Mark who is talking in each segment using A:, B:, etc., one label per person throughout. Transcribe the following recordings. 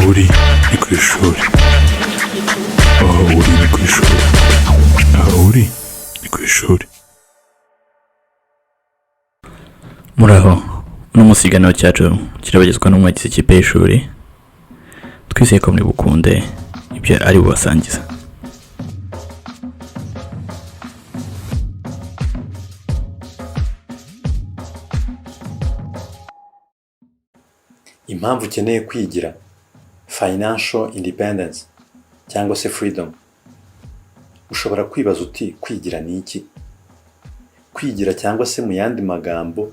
A: uri ni ku ishuri, aho uri ni ku ishuri, aho uri ni ku ishuri.
B: Muraho, uno munsi ikiganiro cyacu kirabagezwa n'umwagizi ikipe y'ishuri. Twizeye ko muri bukunde ibyo ari bubasangiza.
C: Impamvu ukeneye kwigira, financial independence cyangwa se freedom. Ushobora kwibaza uti kwigira ni iki? Kwigira cyangwa se mu yandi magambo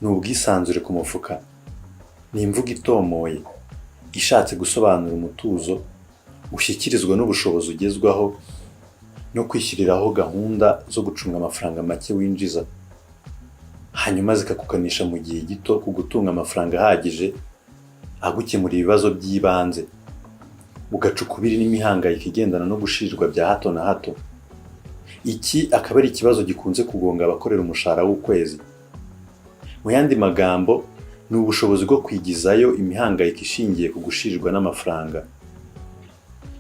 C: ni ubwisanzure ku mufuka. Ni imvugo itomoye ishatse gusobanura umutuzo ushyikirizwa n'ubushobozi ugezwaho no kwishyiriraho gahunda zo gucunga amafaranga make winjiza, hanyuma zikakukanisha mu gihe gito ku gutunga amafaranga ahagije agukemura ibibazo by'ibanze, ugaca ukubiri n'imihangayiko igendana no gushirirwa bya hato na hato. Iki akaba ari ikibazo gikunze kugonga abakorera umushahara w'ukwezi. Mu yandi magambo ni ubushobozi bwo kwigizayo imihangayiko ishingiye ku gushirirwa n'amafaranga,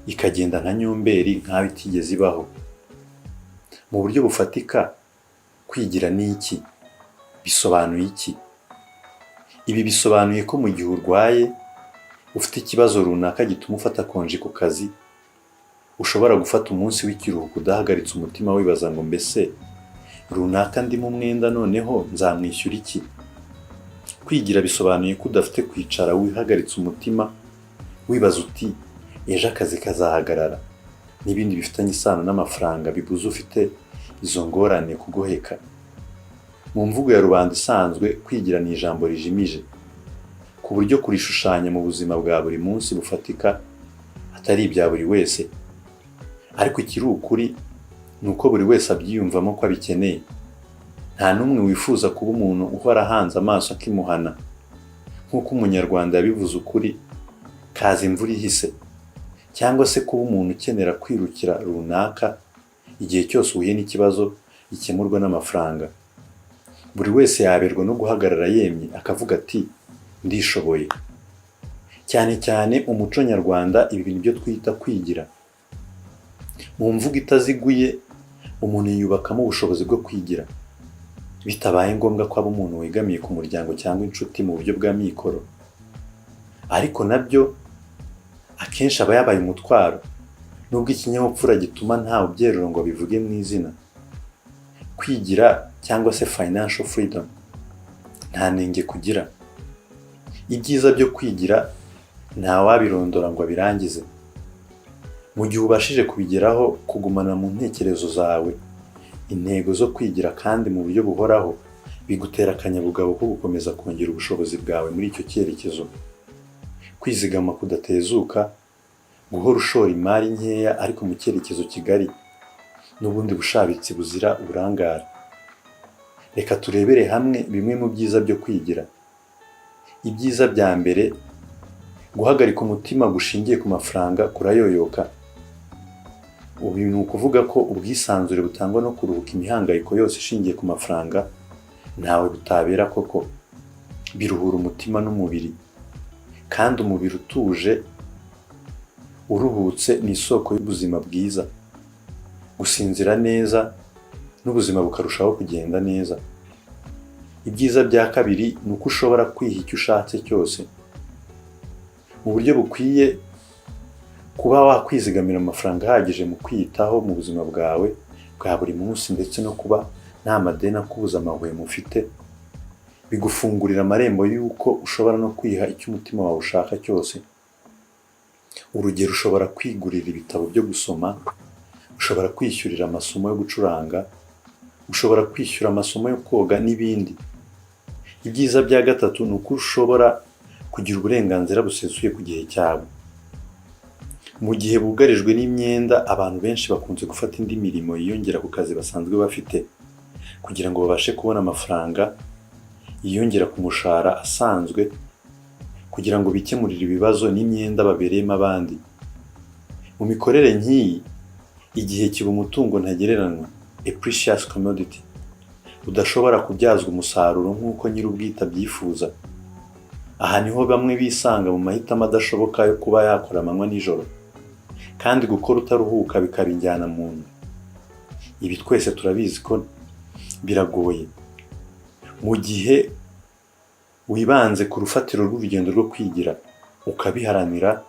C: ikagenda nka nyomberi nk'aho itigeze ibaho. Mu buryo bufatika, kwigira ni iki? Bisobanuye iki? Ibi bisobanuye ko mu gihe urwaye, ufite ikibazo runaka gituma ufata konji ku kazi, ushobora gufata umunsi w'ikiruhuko udahagaritse umutima wibaza ngo mbese runaka ndimo umwenda noneho nzamwishyura iki? Kwigira bisobanuye ko udafite kwicara wihagaritse umutima wibaza uti ejo akazi kazahagarara, n'ibindi bifitanye isano n'amafaranga bibuza ufite izo ngorane kugoheka. Mu mvugo ya rubanda isanzwe, kwigira ni ijambo rijimije, ku buryo kurishushanya mu buzima bwa buri munsi bufatika atari ibya buri wese. Ariko ikiri ukuri ni uko buri wese abyiyumvamo ko abikeneye. Nta n'umwe wifuza kuba umuntu uhora ahanze amaso akimuhana. Nk'uko umunyarwanda yabivuze ukuri, kaza imvura ihise. Cyangwa se kuba umuntu ukenera kwirukira runaka igihe cyose uhuye n'ikibazo gikemurwa n'amafaranga. Buri wese yaberwa no guhagarara yemye akavuga ati ndishoboye. Cyane cyane umuco nyarwanda ibi bintu byo twita kwigira. Mu mvugo itaziguye, umuntu yiyubakamo ubushobozi bwo kwigira, bitabaye ngombwa ko aba umuntu wegamiye ku muryango cyangwa inshuti mu buryo bwa mikoro. Ariko nabyo akenshi aba yabaye umutwaro, nubwo ikinyabupfura gituma ntawe ubyerura ngo bivuge mu izina. Kwigira cyangwa se financial freedom nta nenge kugira. Ibyiza byo kwigira nta wabirondora ngo abirangize. Mu gihe ubashije kubigeraho, kugumana mu ntekerezo zawe intego zo kwigira kandi mu buryo buhoraho, bigutera akanyabugabo ko gukomeza kongera ubushobozi bwawe muri icyo cyerekezo. Kwizigama kudatezuka, guhora ushora imari nkeya ariko mu cyerekezo kigari, n'ubundi bushabitsi buzira uburangare. Reka turebere hamwe bimwe mu byiza byo kwigira. Ibyiza bya mbere, guhagarika umutima gushingiye ku mafaranga kurayoyoka. Ubu ni ukuvuga ko ubwisanzure butangwa no kuruhuka imihangayiko yose ishingiye ku mafaranga ntawe butabera koko. Biruhura umutima n'umubiri, kandi umubiri utuje uruhutse ni isoko y'ubuzima bwiza. Gusinzira neza n'ubuzima bukarushaho kugenda neza. Ibyiza bya kabiri ni uko ushobora kwiha icyo ushatse cyose. Mu buryo bukwiye, kuba wakwizigamira amafaranga ahagije mu kwiyitaho mu buzima bwawe bwa buri munsi, ndetse no kuba nta madeni akubuza amahwemo ufite, bigufungurira amarembo y'uko ushobora no kwiha icyo umutima wawe ushaka cyose. Urugero, ushobora kwigurira ibitabo byo gusoma, ushobora kwishyurira amasomo yo gucuranga, ushobora kwishyura amasomo yo koga n'ibindi. Ibyiza bya gatatu ni uko ushobora kugira uburenganzira busesuye ku gihe cyawe. Mu gihe bugarijwe n'imyenda, abantu benshi bakunze gufata indi mirimo yiyongera ku kazi basanzwe bafite, kugira ngo babashe kubona amafaranga yiyongera ku mushahara asanzwe, kugira ngo bikemurire ibibazo n'imyenda babereyemo abandi. Mu mikorere nk'iyi, igihe kiba umutungo ntagereranywa, a precious commodity, udashobora kubyazwa umusaruro nk'uko nyir'ubwite abyifuza. Aha niho bamwe bisanga mu mahitamo adashoboka yo kuba yakora amanywa n'ijoro, kandi gukora utaruhuka bikaba injyana muntu. Ibi twese turabizi ko biragoye. Mu gihe wibanze ku rufatiro rw'urugendo rwo kwigira, ukabiharanira,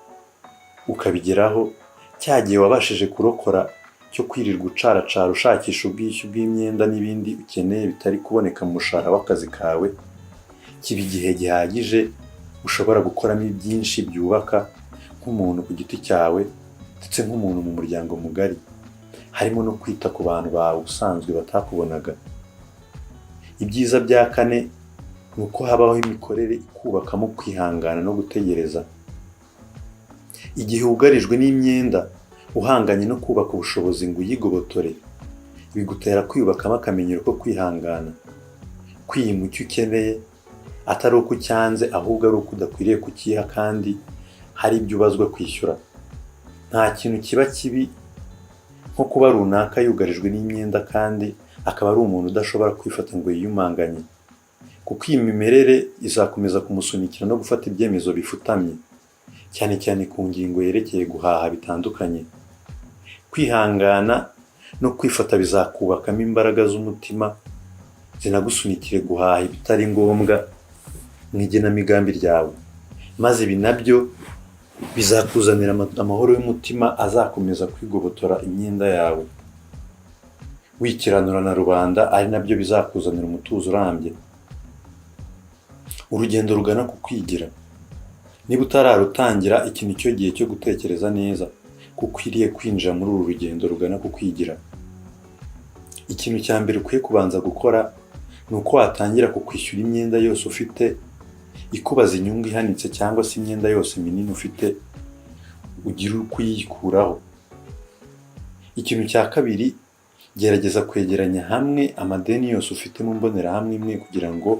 C: ukabigeraho, cya gihe wabashije kurokora cyo kwirirwa ucaracara ushakisha ubwishyu bw'imyenda n'ibindi ukeneye bitari kuboneka mu mushahara w'akazi kawe, kiba igihe gihagije ushobora gukoramo byinshi byubaka nk'umuntu ku giti cyawe ndetse nk'umuntu mu muryango mugari, harimo no kwita ku bantu bawe usanzwe batakubonaga. Ibyiza bya kane ni uko habaho imikorere ikubakamo kwihangana no gutegereza. Igihe wugarijwe n'imyenda uhanganye no kubaka ubushobozi ngo uyigobotore, bigutera kwiyubakamo akamenyero ko kwihangana, kwiyima icyo ukeneye atari uko ucyanze ahubwo ari uko udakwiriye kukiha kandi hari ibyo ubazwa kwishyura. Nta kintu kiba kibi nko kuba runaka yugarijwe n'imyenda kandi akaba ari umuntu udashobora kwifata ngo yiyumanganye, kuko iyi mimerere izakomeza kumusunikira no gufata ibyemezo bifutamye, cyane cyane ku ngingo yerekeye guhaha bitandukanye. Kwihangana no kwifata bizakubakamo imbaraga z'umutima zinagusunikire guhaha ibitari ngombwa mu igenamigambi ryawe, maze ibi nabyo bizakuzanira amahoro y'umutima azakomeza kwigobotora imyenda yawe, wikiranura na rubanda, ari nabyo bizakuzanira umutuzo urambye. Urugendo rugana ku kwigira, niba utararutangira, iki ni cyo gihe cyo gutekereza neza kuko ukwiriye kwinjira muri uru rugendo rugana ku kwigira. Ikintu cya mbere ukwiye kubanza gukora ni uko watangira kukwishyura imyenda yose ufite ikubaza inyungu ihanitse, cyangwa se imyenda yose minini ufite ugira kuyikuraho. Ikintu cya kabiri, gerageza kwegeranya hamwe amadeni yose ufite mu mbonerahamwe imwe kugira ngo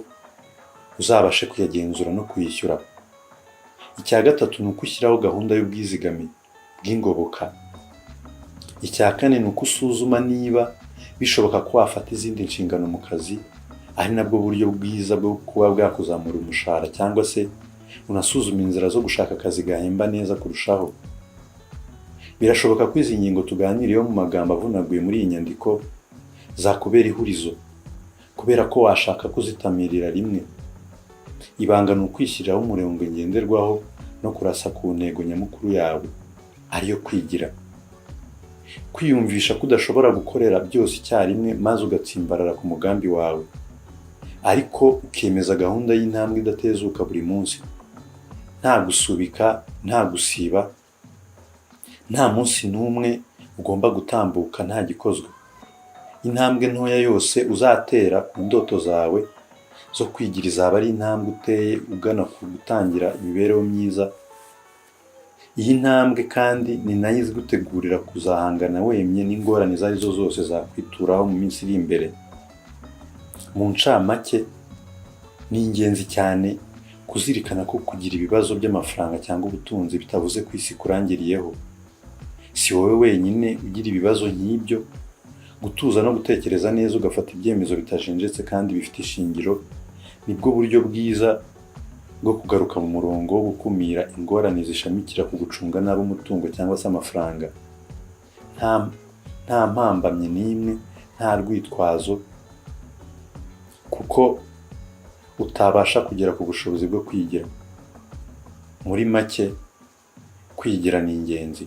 C: uzabashe kuyagenzura no kuyishyura. Icya gatatu ni uko ushyiraho gahunda y'ubwizigame bw'ingoboka. Icya kane ni uko usuzuma niba bishoboka ko wafata izindi nshingano mu kazi, ari nabwo buryo bwiza bwo kuba bwakuzamura umushahara, cyangwa se unasuzuma inzira zo gushaka akazi gahemba neza kurushaho. Birashoboka ko izi ngingo tuganiriyeho mu magambo avunaguye muri iyi nyandiko zakubera ihurizo, kubera ko washaka kuzitamirira rimwe. Ibanga ni ukwishyiriraho umurongo ngenderwaho no kurasa ku ntego nyamukuru yawe, ariyo kwigira. Kwiyumvisha ko udashobora gukorera byose icyarimwe maze ugatsimbarara ku mugambi wawe, ariko ukemeza gahunda y'intambwe idatezuka buri munsi, nta gusubika, nta gusiba, nta munsi n'umwe ugomba gutambuka nta gikozwe. Intambwe ntoya yose uzatera ku ndoto zawe zo kwigira izaba ari intambwe uteye ugana ku gutangira imibereho myiza. Iyi ntambwe kandi ni nayo izigutegurira kuzahangana wemye n'ingorane izo ari zo zose zakwituraho mu minsi iri imbere. Mu ncamake, ni ingenzi cyane kuzirikana ko kugira ibibazo by'amafaranga cyangwa ubutunzi bitavuze ku isi kurangiriyeho. Si wowe wenyine ugira ibibazo nk'ibyo. Gutuza no gutekereza neza ugafata ibyemezo bitajenjetse kandi bifite ishingiro nibwo buryo bwiza bwo kugaruka mu murongo wo gukumira ingorane zishamikira ku gucunga nabi umutungo cyangwa se amafaranga. Nta mpambamye n'imwe, nta rwitwazo, kuko utabasha kugera ku bushobozi bwo kwigira. Muri make, kwigira ni ingenzi.